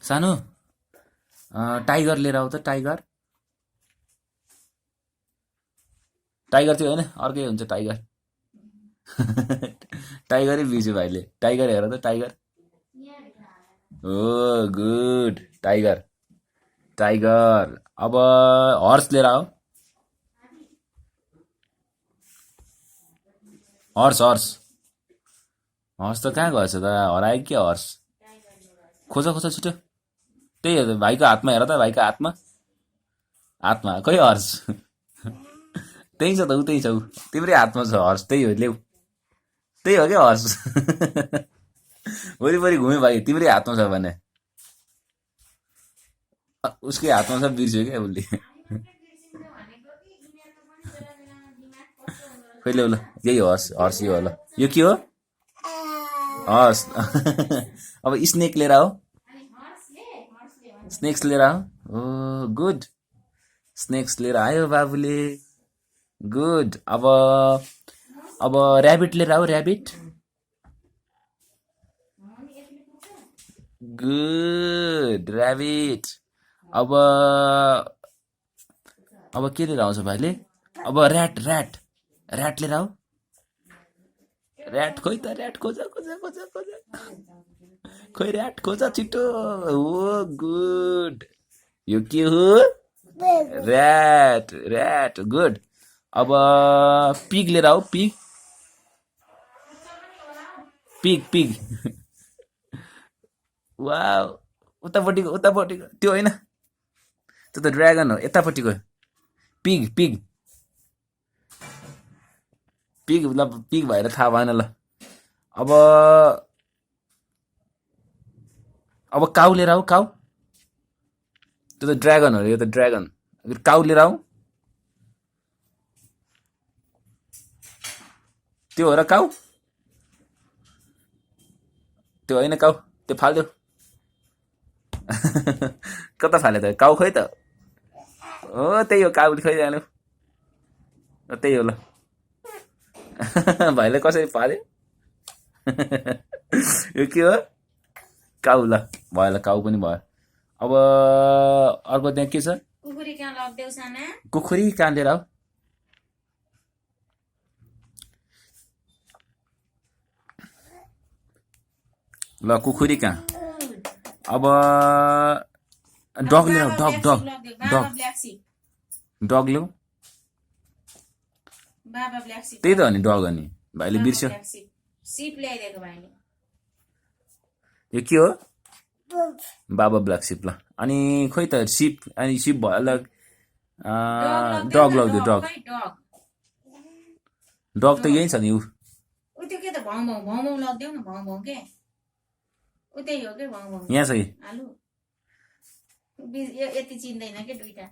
सानो टाइगर लिएर आऊ त टाइगर टाइगर थियो होइन अर्कै हुन्छ टाइगर टाइगरै बिर्स्यो भाइले टाइगर हेर त टाइगर ओ गुड टाइगर टाइगर अब हर्स लिएर आऊ हर्स हर्स हर्स त कहाँ गएछ त हरायो के हर्स खोज खोज छिटो त्यही हो त भाइको हातमा हेर त भाइको हातमा हातमा खै हर्स त्यही छ त ऊ त्यही छ ऊ तिम्रै हातमा छ हर्स त्यही हो ल्याउ त्यही हो क्या हर्स वरिपरि घुम्यो भाइ तिम्रै हातमा छ भने उसकै हातमा छ बिर्स्यो क्या उसले खै ल्याउ ल यही हर्स हर्स यो हो ल यो के हो हर्स अब स्नेक लिएर आऊ स्नेक्स लिएर आऊ ओ गुड स्नेक्स लिएर आयो बाबुले गुड अब ऱ्याबिट लिएर आऊ ऱ्याबिट गुड ऱ्याबिट अब के लिएर आउँछ भाइले अब ऱ्याट ऱ्याट ऱ्याट लिएर आऊ ऱ्याट खोइ त ऱ्याट खोज खोज खोज खोज खोइ ऱ्याट खोज छिटो ओ गुड यो के हो ऱ्याट ऱ्याट गुड अब पिग लिएर आऊ पिग पिग पिग वाउ उतापट्टिको त्यो होइन त्यो त ड्रागन हो यतापट्टिको पिग पिग पिग ल पिग भएर थाहा भएन ल अब काउ लिएर आऊ काउ त्यो त ड्रागन हो यो त ड्रागन काउ लिएर आऊ त्यो हो र काउ त्यो होइन काउ त्यो फाल्यो कता फाल्यो त काउ खोइ त हो त्यही हो काउ खोइ जानु त्यही हो ल भाइले कसरी फाल्यो यो के हो काउ ल भयो ल काउ पनि भयो अब अर्को त्यहाँ के छ कुखुरी कहाँ लिएर आऊ ल कुखुरी कहाँ अब डग लिएर आऊ डग डग डग डग ल्याऊ त्यही त हो नि डग हो नि भाइले बिर्स्यो यो के हो बाबा ब्ल्याक सिप ल अनि खोइ त सिप अनि सिप भयो ल डग लगिदियो डग डग त यही छ नि ऊ यहाँ छ कि यति चिन्दैन के दुईटा